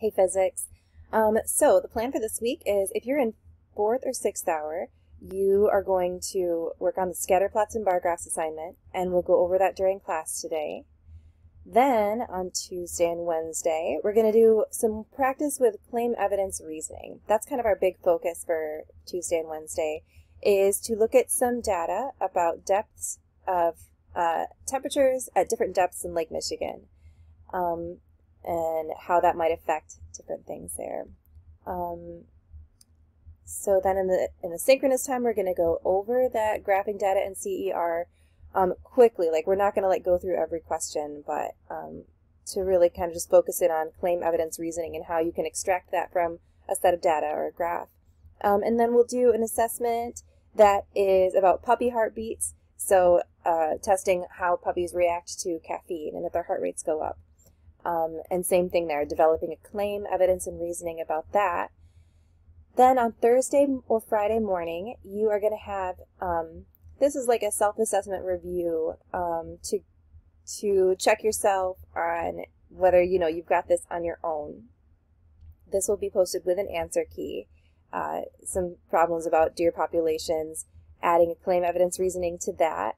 Hey physics. So the plan for this week is if you're in fourth or sixth hour, you are going to work on the scatter plots and bar graphs assignment, and we'll go over that during class today. Then on Tuesday and Wednesday, we're going to do some practice with claim evidence reasoning. That's kind of our big focus for Tuesday and Wednesday, is to look at some data about depths of temperatures at different depths in Lake Michigan. And how that might affect different things there. So then in the synchronous time, we're going to go over that graphing data and CER quickly. Like, we're not going to go through every question, but to really kind of just focus in on claim evidence reasoning and how you can extract that from a set of data or a graph. And then we'll do an assessment that is about puppy heartbeats, so testing how puppies react to caffeine and if their heart rates go up. And same thing there, developing a claim, evidence, and reasoning about that. Then on Thursday or Friday morning, you are going to have, this is like a self-assessment review to check yourself on whether, you've got this on your own. This will be posted with an answer key, some problems about deer populations, adding a claim, evidence, reasoning to that.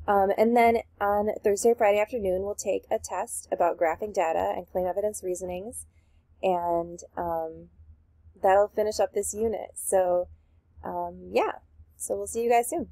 And then on Thursday or Friday afternoon, we'll take a test about graphing data and claim evidence reasonings, and that'll finish up this unit. So, yeah, so we'll see you guys soon.